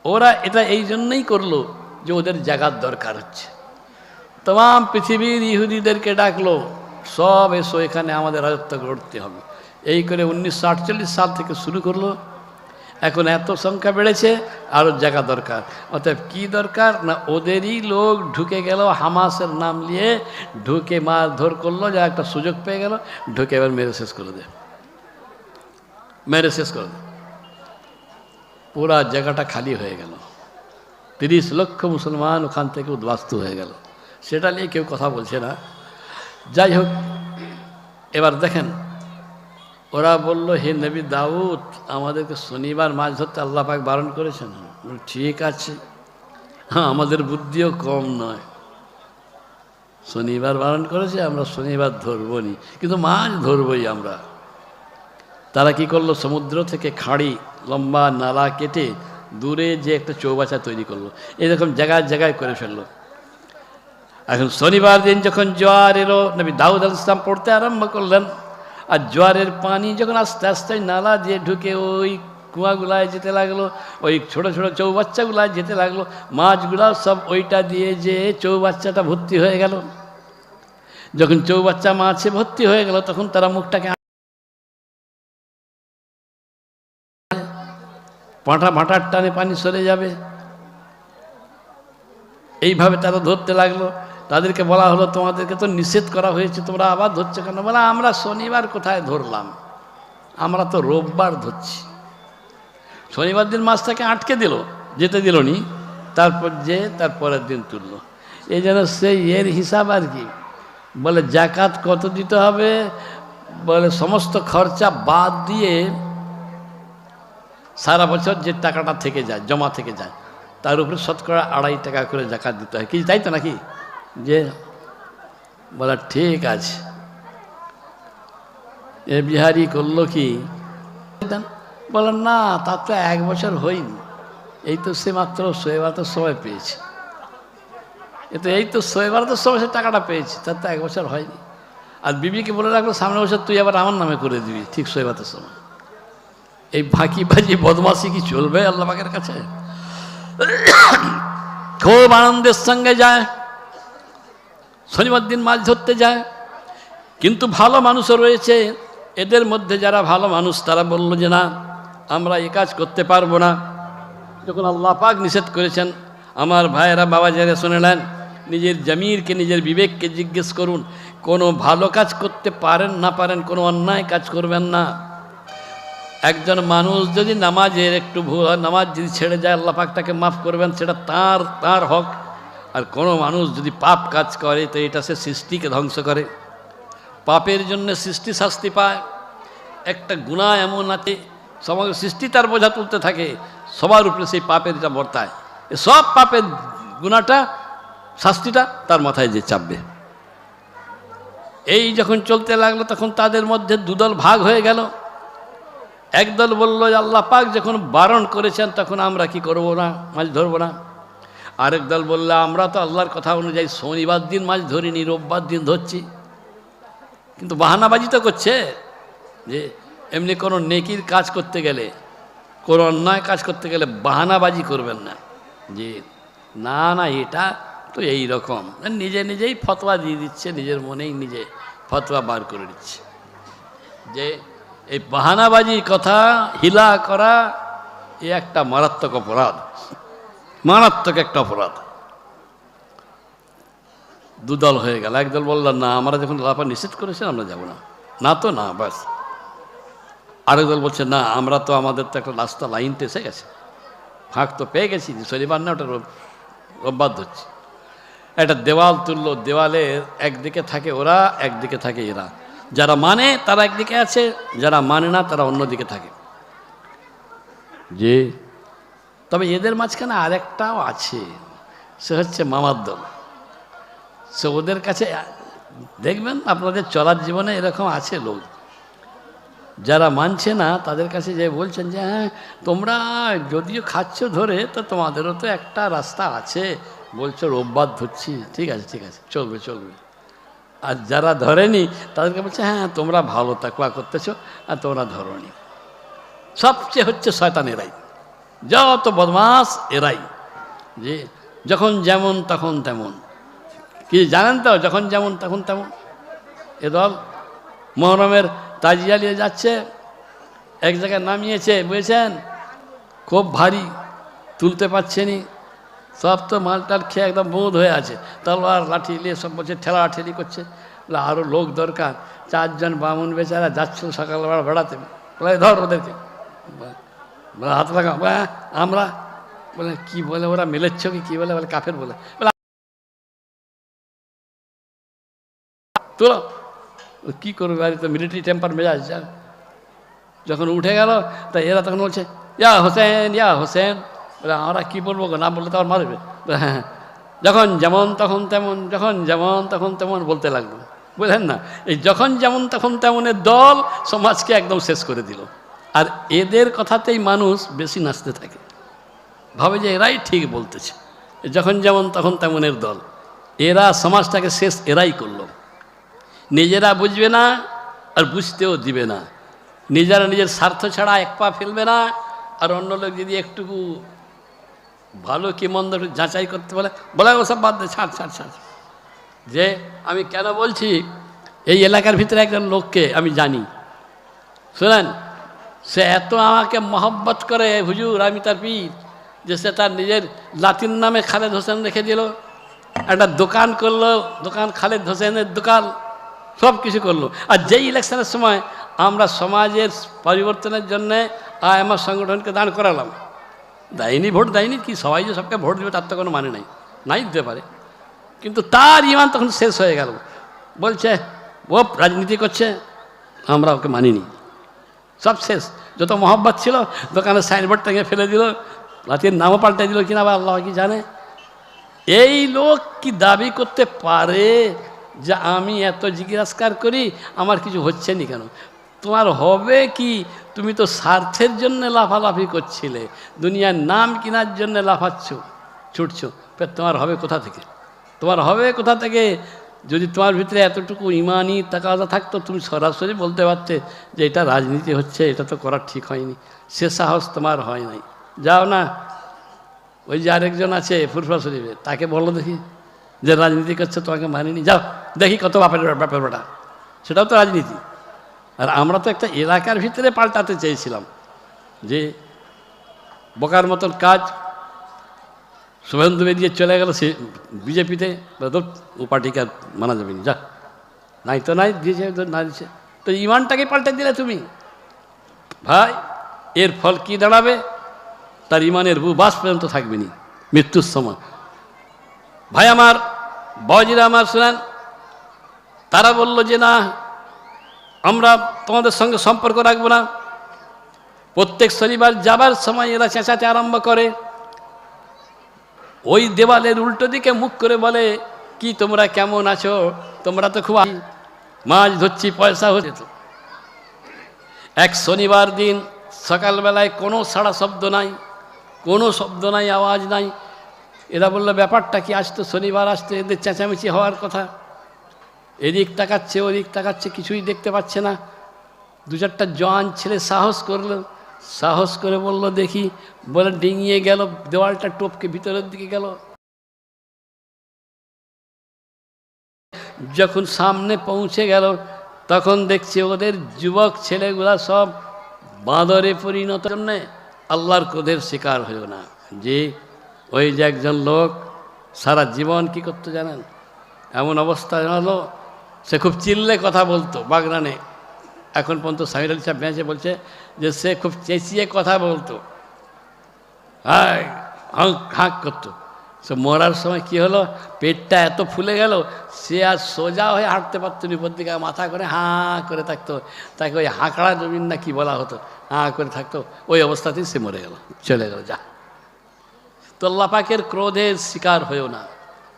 ওরা এটা এই জন্যই করলো যে ওদের জায়গার দরকার হচ্ছে। तमाम পৃথিবীর ইহুদিদেরকে ডাকলো, সব এসো এখানে আমাদের রাজত্ব করতে হবে। এই করে 1948 সাল থেকে শুরু করলো। এখন এত সংখ্যা বেড়েছে, আরও জায়গা দরকার। অতএব কী দরকার না, ওদেরই লোক ঢুকে গেল, হামাসের নাম নিয়ে ঢুকে মারধর করলো, যা একটা সুযোগ পেয়ে গেল, ঢুকে এবার মেরে শেষ করে দে, মেরে শেষ করে দে। পুরা জায়গাটা খালি হয়ে গেল, 30 লক্ষ মুসলমান ওখান থেকে উদ্বাস্তু হয়ে গেল। সেটা নিয়ে কেউ কথা বলছে না। যাই হোক, এবার দেখেন ওরা বলল হে নবী দাউদ, আমাদেরকে শনিবার মাছ ধরতে আল্লাহ পাক বারণ করেছেন। ঠিক আছে, হ্যাঁ আমাদের বুদ্ধিও কম নয়, শনিবার বারণ করেছে, আমরা শনিবার ধরবো নি, কিন্তু মাছ ধরবই আমরা। তারা কি করলো, সমুদ্র থেকে খাঁড়ি লম্বা নালা কেটে দূরে যে একটা চৌবাচ্চা তৈরি করলো, এরকম জায়গায় জায়গায় করে ফেললো। এখন শনিবার দিন যখন জোয়ার এলো, নবী দাউদ আলাইহিস সালাম পড়তে আরম্ভ করলেন। আর জোয়ারের পানি যখন আস্তে আস্তে নালা দিয়ে ঢুকে ওই কুয়াগুলায় যেতে লাগলো, ওই ছোটো ছোটো চৌবাচ্চাগুলায় যেতে লাগলো, মাছগুলা সব ওইটা দিয়ে যে চৌবাচ্চাটা ভর্তি হয়ে গেল। যখন চৌবাচ্চা মাছে ভর্তি হয়ে গেল, তখন তারা মুখটাকে পাঁটা ভাটার টানে পানি সরে যাবে, এইভাবে তারা ধরতে লাগলো। তাদেরকে বলা হলো তোমাদেরকে তো নিষেধ করা হয়েছে, তোমরা আবার ধরছো কেন? বলা আমরা শনিবার কোথায় ধরলাম, আমরা তো রোববার ধরছি। শনিবার দিন মাছটাকে আটকে দিল, যেতে দিল নি, তারপর যে তারপরের দিন তুললো। এই যেন সেই এর হিসাব আর কি। বলে জাকাত কত দিতে হবে, বলে সমস্ত খরচা বাদ দিয়ে সারা বছর যে টাকাটা থেকে যায়, জমা থেকে যায়, তার উপরে শতকরা 2.5 টাকা করে জাকাত দিতে হয়, কি তাই তো নাকি? যে বলা ঠিক আছে। এ বিহারি করলো কি, বলেন না তার তো 1 বছর হয়নি, এই তো সে মাত্র শোয়েবাতের সময় পেয়েছে, এই তো শোয়েবাতের সময় সে টাকাটা পেয়েছে, তার তো 1 বছর হয়নি। আর বিবিকে বলে রাখলো সামনের বছর তুই আবার আমার নামে করে দিবি ঠিক শোয়েবাতের সময়। এই ফাঁকিবাজি বদমাশি কি চলবে আল্লাহ পাকের কাছে? খুব আনন্দের সঙ্গে যায়, শনিবার দিন মাছ ধরতে যায়। কিন্তু ভালো মানুষও রয়েছে, এদের মধ্যে যারা ভালো মানুষ তারা বলল যে না, আমরা এ কাজ করতে পারবো না। যখন আল্লাহ পাক নিষেধ করেছেন, আমার ভাইয়েরা বাবা যারা শুনেলেন, নিজের জমিরকে নিজের বিবেককে জিজ্ঞেস করুন। কোনো ভালো কাজ করতে পারেন না পারেন, কোনো অন্যায় কাজ করবেন না। একজন মানুষ যদি নামাজের একটু ভুল, নামাজ যদি ছেড়ে যায় আল্লাহ পাক তাকে মাফ করবেন, সেটা তার হক। আর কোনো মানুষ যদি পাপ কাজ করে তো এটা সে সৃষ্টিকে ধ্বংস করে, পাপের জন্য সৃষ্টি শাস্তি পায়। একটা গুনাহ এমন আছে সমগ্র সৃষ্টি তার বোঝা তুলতে থাকে, সবার উপরে সেই পাপের এটা বর্তায়, সব পাপের গুনাহটা শাস্তিটা তার মাথায় যে চাপবে। এই যখন চলতে লাগলো তখন তাদের মধ্যে দুদল ভাগ হয়ে গেল। একদল বলল আল্লাহ পাক যখন বারণ করেছেন তখন আমরা কি করব না, মাছ ধরবো না। আরেক দল বলল আমরা তো আল্লাহর কথা অনুযায়ী শনিবার দিন মাছ ধরিনি, রোববার দিন ধরছি। কিন্তু বাহানাবাজি তো করছে যে এমনি কোনো নেকির কাজ করতে গেলে, কোনো অন্যায় কাজ করতে গেলে বাহানাবাজি করবেন না যে না না এটা তো এই রকম, নিজেই ফতোয়া দিয়ে দিচ্ছে, নিজের মনেই নিজে ফতোয়া বার করে দিচ্ছে। যে এই বাহানাবাজি কথা হিলা করা এ একটা মারাত্মক অপরাধ, মারাত্মক একটা অপরাধ। দুদল হয়ে গেল। একদল বলল না, আমরা যখন আল্লাহ নিষেধ করেছেন আমরা যাব না, না তো না ব্যাস। আরেক দল বলছে না, আমরা তো আমাদের তো একটা রাস্তা লাইন তো এসে গেছে, ফাঁক তো পেয়ে গেছি, শনিবার না ওটা রোববার ধরছি। একটা দেওয়াল তুললো, দেওয়ালের একদিকে থাকে ওরা, একদিকে থাকে এরা। যারা মানে তারা একদিকে আছে, যারা মানে না তারা অন্যদিকে থাকে। যে তবে এদের মাঝখানে আরেকটাও আছে, সে হচ্ছে মামার দল। সে ওদের কাছে দেখবেন আপনাদের চলার জীবনে এরকম আছে লোক, যারা মানছে না তাদের কাছে যে বলছেন যে হ্যাঁ তোমরা যদিও খাচ্ছ ধরে তো তোমাদেরও তো একটা রাস্তা আছে, বলছো রোববার ধরছি, ঠিক আছে ঠিক আছে চলবে চলবে। আর যারা ধরেনি তাদেরকে বলছে হ্যাঁ তোমরা ভালো তাকওয়া করতেছো আর তোমরা ধরনি। সবচেয়ে হচ্ছে শয়তান এরাই, যত বদমাস এরাই, যে যখন যেমন তখন তেমন। কি জানেন তো, যখন যেমন তখন তেমন। এ দল মহরমের তাজিয়া নিয়ে যাচ্ছে, এক জায়গায় নামিয়েছে বুঝেছেন, খুব ভারী, তুলতে পারছেনি, সব তো মালটাল খেয়ে একদম বোধ হয়ে আছে, তলোয়ার লাঠি নিয়ে সব বলছে, ঠেলা ঠেলি করছে। বলে আরও লোক দরকার, 4 জন বামুন বেচারা যাচ্ছিল সকালবেলা বেড়াতে, বলে ধর ওদেরকে, বলে হাত লাগা, আমরা বলে কি বলে ওরা মিলেচ্ছ কি বলে, বলে কাফের বলে, তোলো কী করবে, বাড়ি তো মিলিটারি টেম্পার মেজাজ। যখন উঠে গেল তা এরা তখন বলছে ইয়া হোসেন ইয়া হোসেন, বলে আমরা কী বলবো, না বললে তো আর মারবে। হ্যাঁ, যখন যেমন তখন তেমন, যখন যেমন তখন তেমন বলতে লাগলো, বুঝলেন না। এই যখন যেমন তখন তেমনের দল সমাজকে একদম শেষ করে দিল। আর এদের কথাতেই মানুষ বেশি নাচতে থাকে, ভাবে যে এরাই ঠিক বলতেছে। যখন যেমন তখন তেমনের দল, এরা সমাজটাকে শেষ এরাই করলো। নিজেরা বুঝবে না আর বুঝতেও দিবে না, নিজেরা নিজের স্বার্থ ছাড়া এক পা ফেলবে না, আর অন্য লোক যদি একটুকু ভালো কি মন্দ যাচাই করতে বলে, বলে ওসব বাদ দে, ছাড় ছাড় ছাড়। যে আমি কেন বলছি, এই এলাকার ভিতরে একজন লোককে আমি জানি, শোনেন, সে এত আমাকে মহব্বত করে হুজুর, আমি তার পীর, যে সে তার নিজের লাতিন নামে খালেদ হোসেন রেখে দিল, একটা দোকান করলো, দোকান খালেদ হোসেনের দোকান, সব কিছু করলো। আর যেই ইলেকশনের সময় আমরা সমাজের পরিবর্তনের জন্যে আমার সংগঠনকে দাঁড় করালাম, দেয়নি, ভোট দেয়নি, কি সবাই যে সবকে ভোট দেবে তার তো কোনো মানে নাই দিতে পারে, কিন্তু তার ইমান তখন শেষ হয়ে গেল। বলছে ও রাজনীতি করছে, আমরা ওকে মানিনি, সব শেষ। যত মহব্বত ছিল দোকানের সাইনবোর্ড থেকে ফেলে দিল, রাতের নামও পাল্টে দিল কিনা বা আল্লাহ কি জানে। এই লোক কি দাবি করতে পারে যে আমি এত জিজ্ঞাসকার করি আমার কিছু হচ্ছে নি কেন? তোমার হবে কি, তুমি তো স্বার্থের জন্য লাফালাফি করছিলে, দুনিয়ার নাম কেনার জন্য লাফাচ্ছ ছুটছো, তোমার হবে কোথা থেকে? তোমার হবে কোথা থেকে? যদি তোমার ভিতরে এতটুকু ইমানি তাকাদা থাকতো, তুমি সরাসরি বলতে পারতে যে এটা রাজনীতি হচ্ছে, এটা তো করা ঠিক হয়নি। সে সাহস তোমার হয় নাই। যাও না, ওই যে আরেকজন আছে ফুরফুরা শরীফে, তাকে বলো দেখি যে রাজনীতি করছে, তোমাকে মানিনি, যাও দেখি কত বাপের ব্যাপারটা, সেটাও তো রাজনীতি। আর আমরা তো একটা এলাকার ভিতরে পাল্টাতে চেয়েছিলাম, যে বোকার মতন কাজ। শুভেন্দু বেরিয়ে চলে গেল সে বিজেপিতে, ও পার্টিকে আর মানা যাবে না, যা, নাই তো নাই, দিয়েছে না দিয়েছে, তো ইমানটাকে পাল্টে দিলে তুমি ভাই। এর ফল কি দাঁড়াবে? তার ইমানের বাস পর্যন্ত থাকবে নি মৃত্যুর সময়। ভাই আমার, বাবাজিরা আমার, শুনেন, তারা বলল যে না, আমরা তোমাদের সঙ্গে সম্পর্ক রাখবো না। প্রত্যেক শনিবার যাবার সময় এরা চেঁচাতে আরম্ভ করে, ওই দেওয়ালের উল্টো দিকে মুখ করে বলে কি তোমরা কেমন আছো, তোমরা তো খুব মাছ ধরছি, পয়সা হচ্ছে তো। এক শনিবার দিন সকালবেলায় কোনো সাড়া শব্দ নাই, কোনো শব্দ নাই, আওয়াজ নাই। এরা বললো ব্যাপারটা কি, আজ তো শনিবার, আসতে এদের চেঁচামেচি হওয়ার কথা। এদিক তাকাচ্ছে ওদিক তাকাচ্ছে, কিছুই দেখতে পাচ্ছে না। 2-4টা জওয়ান ছেলে সাহস করলো, সাহস করে বলল দেখি, বলে ডিঙিয়ে গেল, দেওয়ালটা টপকে ভিতরের দিকে গেল। যখন সামনে পৌঁছে গেল তখন দেখছে ওদের যুবক ছেলেগুলা সব বাঁদরে পরিণত। জন্য আল্লাহর ক্রোধের শিকার হয়েও না। যে ওই যে একজন লোক সারা জীবন কি করতে জানেন, এমন অবস্থা হলো, সে খুব চিল্লে কথা বলতো বাগনানে। এখন পর্যন্ত সামির আলী সাহেব বেঁচে বলছে যে সে খুব চেঁচিয়ে কথা বলতো, হায় হাঁক হাঁক করতো। সে মরার সময় কি হলো, পেটটা এত ফুলে গেল, সে আর সোজা হয়ে হাঁটতে পারতো না, উপর দিকে মাথা করে হাঁ করে থাকতো। তাকে ওই হাঁকড়া জমিন না কি বলা হতো, হাঁ করে থাকতো। ওই অবস্থাতেই সে মরে গেল, চলে গেল। যা, তো আল্লাহ পাকের ক্রোধের শিকার হয়েও না।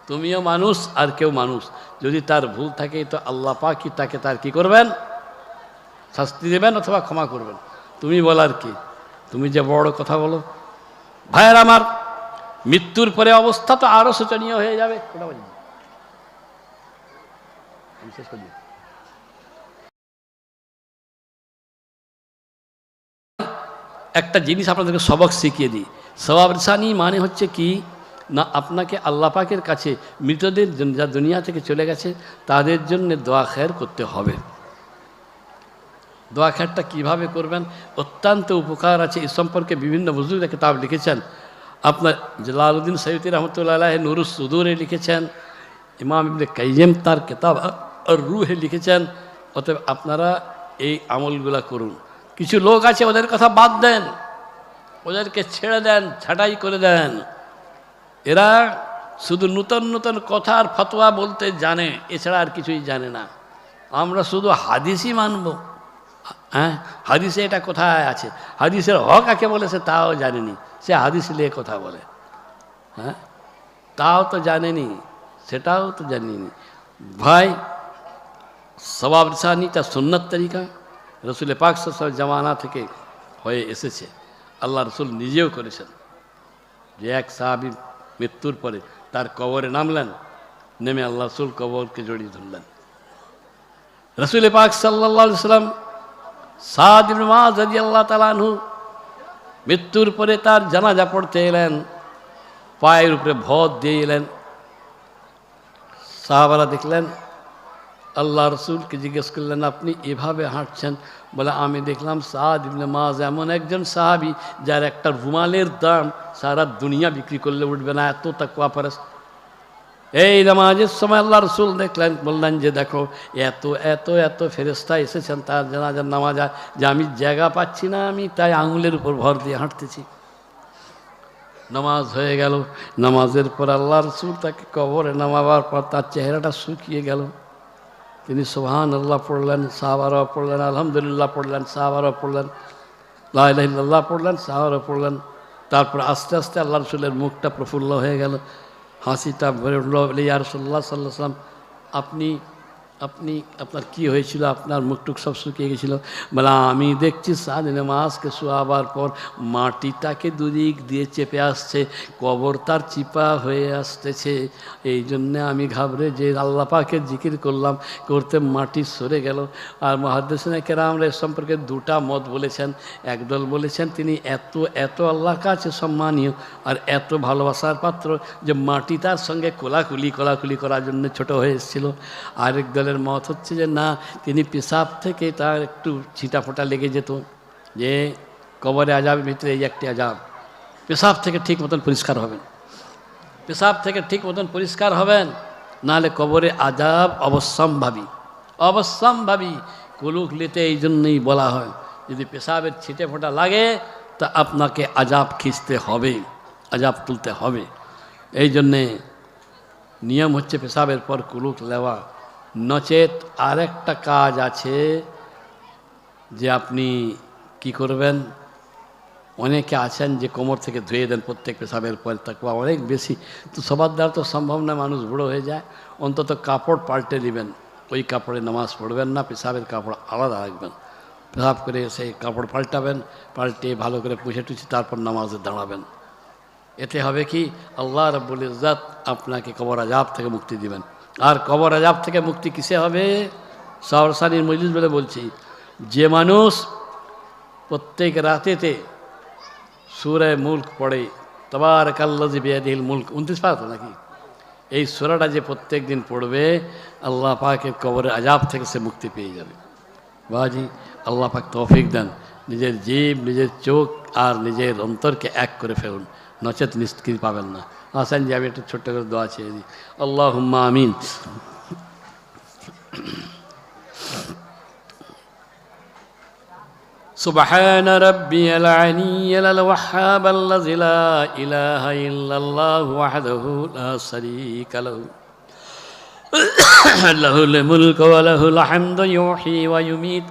তুমিও মানুষ আর কেউ মানুষ, যদি তার ভুল থাকে তো আল্লাহ পাকই তাকে তার কি করবেন, শাস্তি দেবেন অথবা ক্ষমা করবেন। তুমি বলার কি, তুমি যে বড় কথা বলো। ভাইয়ের আমার, মৃত্যুর পরে অবস্থা তো আরো শোচনীয় হয়ে যাবে। একটা জিনিস আপনাদেরকে সবক শিখিয়ে দিই। সওয়াব রিসানি মানে হচ্ছে কি না, আপনাকে আল্লাহ পাকের কাছে মৃতদের যা দুনিয়া থেকে চলে গেছে তাদের জন্য দোয়া খের করতে হবে। দোয়া খেরটা কীভাবে করবেন, অত্যন্ত উপকার আছে। এই সম্পর্কে বিভিন্ন বুজুর্গরা কিতাব লিখেছেন। আপনার জালালউদ্দিন সৈয়দী রহমতুল্লাহ আলাইহি নুরুস সুদূরে লিখেছেন, ইমাম ইবনে কাইয়িম তার কিতাব আর রুহে লিখেছেন। অতএব আপনারা এই আমলগুলা করুন। কিছু লোক আছে ওদের কথা বাদ দেন, ওদেরকে ছেড়ে দেন, ছাঁটাই করে দেন। এরা শুধু নূতন নূতন কথা আর ফতোয়া বলতে জানে, এছাড়া আর কিছুই জানে না। আমরা শুধু হাদিসই মানব। হ্যাঁ, হাদিসে এটা কোথায় আছে, হাদিসের হক কাকে বলেছে তাও জানেনি, সে হাদিস নিয়ে কথা বলে। হ্যাঁ, তাও তো জানেনি, সেটাও তো জানিনি। ভাই, সওয়াব রিসানিটা সুন্নাত তরিকা রসুল পাক সাল্লাল্লাহু আলাইহি জামানা থেকে হয়ে এসেছে। আল্লাহ রসুল নিজেও করেছেন যে এক সাহাবী মৃত্যুর পরে তার কবরে নামলেন, নেমে আল্লাহ রসুল কবরকে জড়িয়ে ধরলেন। রসুল পাক সাল্লাল্লাহু আলাইহি সাল্লাম সাদ ইবনে মুআয রাদিয়াল্লাহু তাআলা আনহু মৃত্যুর পরে তার জানাজা পড়তে এলেন, পায়ের উপরে ভর দিয়ে এলেন। সাহাবারা দেখলেন, আল্লাহ রসুলকে জিজ্ঞেস করলেন, আপনি এভাবে হাঁটছেন? বলে, আমি দেখলাম সাদ ইবনে মুআয এমন একজন সাহাবী যার একটা রুমালের দাম সারা দুনিয়া বিক্রি করলে উঠবে না, এত তাকওয়া পরস্ত। এই নামাজের সময় আল্লাহ রসুল দেখলেন, বললেন যে দেখো এত এত এত ফেরেশতা এসেছেন তার জানাজার নামাজা, যে আমি জায়গা পাচ্ছি না, আমি তাই আঙুলের উপর ভর দিয়ে হাঁটতেছি। নামাজ হয়ে গেল। নামাজের পর আল্লাহ রসুল তাকে কবরে নামাবার পর তার চেহারাটা শুকিয়ে গেল। তিনি সুবহানাল্লাহ পড়লেন, সাহাবারা পড়লেন, আলহামদুলিল্লাহ পড়লেন, সাহাবারা পড়লেন, লা ইলাহা ইল্লাল্লাহ পড়লেন, সাহাবারা পড়লেন। তারপর আস্তে আস্তে আল্লাহ রসুলের মুখটা প্রফুল্ল হয়ে গেল, হাসিটা ভরে উঠল। ইয়া রাসূলুল্লাহ সাল্লাল্লাহু আলাইহি ওয়াসাল্লাম, আপনার কি হয়েছিল, আপনার মুখটুক সব শুকিয়ে গেছিল? বলে, আমি দেখছি সাদ ইবনে মুআযকে শোয়াবার পর মাটিটাকে দুদিক দিয়ে চেপে আসছে, কবর তার চিপা হয়ে আসতেছে। এই জন্যে আমি ঘাবড়ে যে আল্লাহ পাকের জিকির করলাম, করতে মাটি সরে গেল। আর মুহাদ্দিসিনে কেরামরা এ সম্পর্কে দুটা মত বলেছেন। একদল বলেছেন তিনি এত এত আল্লাহর কাছে সম্মানীয় আর এত ভালোবাসার পাত্র যে মাটি তার সঙ্গে কোলাকুলি করার জন্য ছোট হয়ে এসেছিল। আরেক দলের মত হচ্ছে যে না, তিনি পেশাব থেকে তার একটু ছিটা ফোটা লেগে যেত, যে কবরে আজাবের ভিতরে এই একটি আজাব, পেশাব থেকে ঠিক মতন পরিষ্কার হবেন, পেশাব থেকে ঠিক মতন পরিষ্কার হবেন, নাহলে কবরে আজাব অবশ্যম্ভাবী। কুলুক নিতে এই জন্যই বলা হয়, যদি পেশাবের ছিটে ফোটা লাগে তা আপনাকে আজাব খিঁচতে হবে, আজাব তুলতে হবে। এই জন্যে নিয়ম হচ্ছে পেশাবের পর কুলুক নেওয়া। নচেত আরেকটা কাজ আছে যে আপনি কি করবেন, অনেকে আছেন যে কোমর থেকে ধুয়ে দেন প্রত্যেক পেশাবের পর, তাকওয়া অনেক বেশি, তো সবার দ্বারা তো সম্ভব না, মানুষ বুড়ো হয়ে যায়। অন্তত কাপড় পাল্টে নেবেন, ওই কাপড়ে নামাজ পড়বেন না, পেশাবের কাপড় আলাদা রাখবেন। পেশাব করে সেই কাপড় পাল্টাবেন, পাল্টে ভালো করে পুছে টুছে তারপর নামাজে দাঁড়াবেন। এতে হবে কি, আল্লাহ রাব্বুল ইজ্জত আপনাকে কবর আজাব থেকে মুক্তি দিবেন। আর কবর আজাব থেকে মুক্তি কিসে হবে? সওয়াব রিসানির মজলিস বলে বলছি, যে মানুষ প্রত্যেক রাতেতে সূরা মুলক পড়ে, তাবারাকাল্লাযী বিয়াদিহিল মুলক, 29 পারা তো নাকি, এই সূরাটা যে প্রত্যেক দিন পড়বে, আল্লাহ পাকের কবরের আজাব থেকে সে মুক্তি পেয়ে যাবে। বাজি, আল্লাহ পাক তৌফিক দেন, নিজের জীব, নিজের চোখ আর নিজের অন্তরকে এক করে ফেলুন, নচেত নিষ্কৃতি পাবেন না। আসেন যে আমি একটু ছোট্ট করে দোয়া চেয়ে দিই। আল্লাহুম্মা আমিন। سبحان ربي العلي الوهاب الذي لا إله إلا الله وحده لا شريك له له الملك وله الحمد يحيي ويميت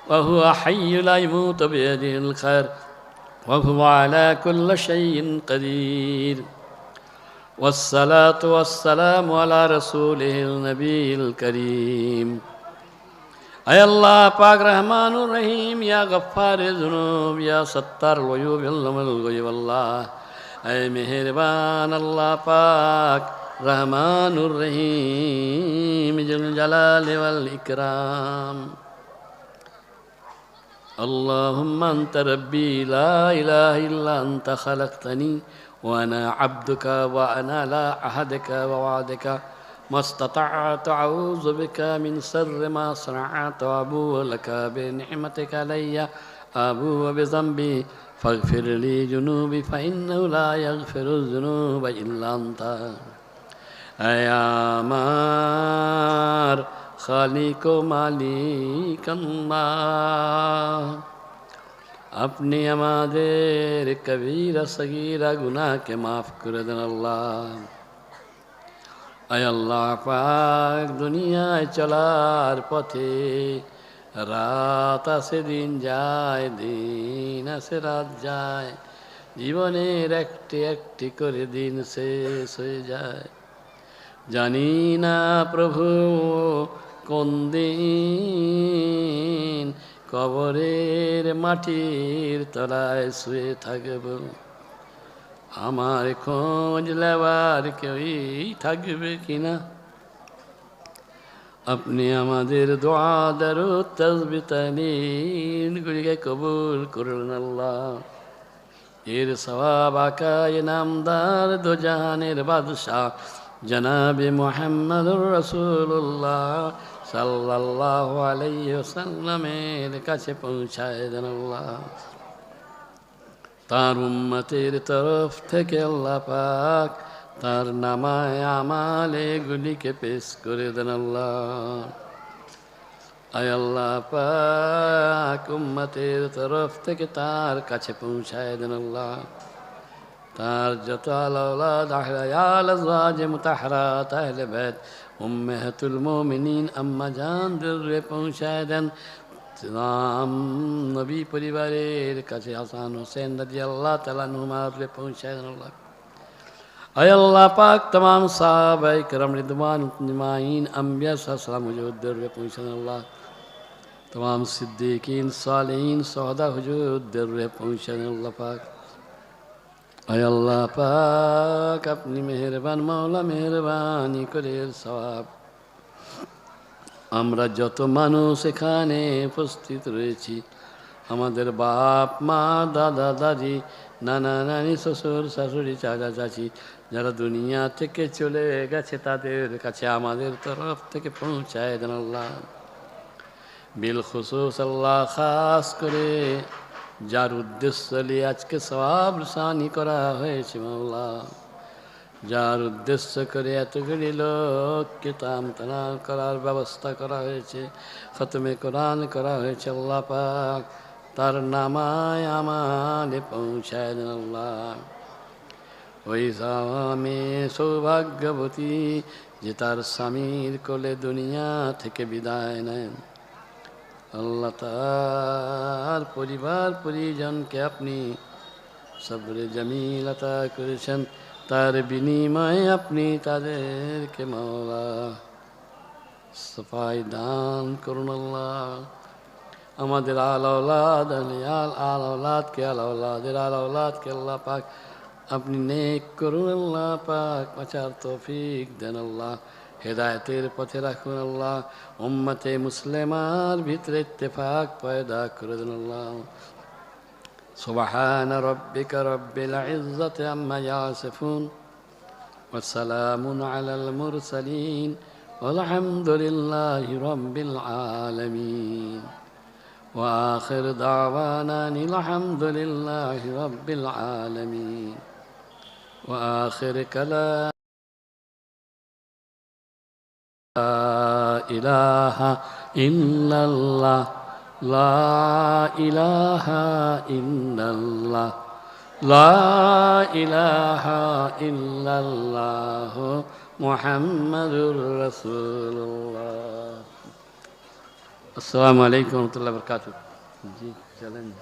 وهو حي لا يموت بيده الخير وهو على كل شيء قدير والصلاة والسلام على رسوله النبي الكريم اے اللہ پاک رحمان الرحیم یا غفار الذنوب یا ستار العیوب علم الغیب اللہ اے مہربان اللہ پاک رحمان الرحیم ذو الجلال والاکرام اللهم أنت ربي لا إله إلا أنت خلقتني وأنا عبدك وأنا على عهدك ووعدك ما استطعت أعوذ بك من شر ما صنعت وأبوء لك بنعمتك علي أبوء بذنبي فاغفر لي ذنوبي فإنه لا يغفر الذنوب إلا أنت يا আমার খালিক ও মালিক আল্লাহ আপনি আমাদের কবিরা সগীরা গুনাহকে মাফ করে দেন আল্লাহ আয় আল্লাহ পাক দুনিয়ায় চলার পথে রাত আসে দিন যায় দিন আসে রাত যায় জীবনের একটি একটি করে দিন শেষ হয়ে যায় জানি না প্রভু কোন দিন কবরের মাটির তলায় শুয়ে থাকব আমার খোঁজ নেবার কেউই থাকবে কিনা আপনি আমাদের দোয়া দরুদ তাসবিহ তাহলিল গুলিকে কবুল করুন আল্লাহ এর সওয়াব আকায়ে নামদার দো জাহানের বাদশাহ জনাবে মুহাম্মদুর রাসূলুল্লাহ সাল্লাল্লাহু আলাইহি ওয়াসাল্লামের কাছে পৌঁছায় দেন আল্লাহ তার উম্মতের তরফ থেকে আল্লাহ পাক তার নামায়ে আমালে গুলিকে পেশ করে দেন আল্লাহ আয় আল্লাহ পাক উম্মতের তরফ থেকে তার কাছে পৌঁছায় দেন আল্লাহ তার যত আওলাদ আহলে আজওয়াজ মুতাহহারাত আহলে বাইত উম্মাহাতুল মুমিনিন আম্মা জানদের পৌঁছায় দেন তাম নবী পরিবারের কাছে হাসান হোসেন রাদিয়াল্লাহু তাআলা আনহুমাকে পৌঁছায় দেন আল্লাহ আয় আল্লাহ পাক तमाम সাহাবায়ে کرام রিদওয়ান আজমাইন আম্বিয়া সাল্লাল্লাহু হুজুরদের পৌঁছায় দেন আল্লাহ तमाम সিদ্দিকিন সালিহিন সুহাদা হুজুরদের পৌঁছায় দেন আল্লাহ পাক আয় আল্লাহ পাক আপনি মেহেরবান মাওলা মেহেরবানি করে সওয়াব আমরা যত মানুষ এখানে উপস্থিত রয়েছি আমাদের বাপ মা দাদা দাদি নানা নানি শ্বশুর শাশুড়ি চাচা চাচি যারা দুনিয়া থেকে চলে গেছে তাদের কাছে আমাদের তরফ থেকে পৌঁছায় দেন আল্লাহ বিল খুসুস আল্লাহ খাস করে যার উদ্দেশ্য নিয়ে আজকে সওয়াব রসানি করা হয়েছে মাওলা যার উদ্দেশ্য করে এতগুলি লোককে তামতানা করার ব্যবস্থা করা হয়েছে খতমে কোরআন করা হয়েছে আল্লাহ পাক তার নামায় আমালে পৌঁছায় দেন আল্লাহ ওই স্বামী সৌভাগ্যবতী যে তার স্বামীর কোলে দুনিয়া থেকে বিদায় নেন আল্লাহ তার পরিবার পরিজনকে আপনি সবরে জামিল আতা করেছেন তার বিনিময়ে আপনি তাদেরকে মাওলা সাফাই দান করুন আল্লাহ আমাদের আল-আওলাদ আল-আওলাদকে আল-আওলাদের আল-আওলাদকে আল্লাহ পাক আপনি নেক করুন আল্লাহ পাক বাঁচার তৌফিক দেন আল্লাহ হেদায়েতের পথে রাখুন আল্লাহ উম্মতে মুসলিমার ভিতরে ইত্তেফাক পয়দা করে দেন আল্লাহ সুবহান রাব্বিকা রাব্বিল ইজ্জাতি আম্মা ইয়াসিফুন ওয়া সালামুন আলাল মুরসালিন والحمد لله رب العالمين وآخر دعوانا الحمد لله رب العالمين وآخر كلام لا إله إلا الله لا إله إلا الله لا إله إلا الله محمد رسول الله السلام عليكم ورحمة الله وبركاته. जी चलें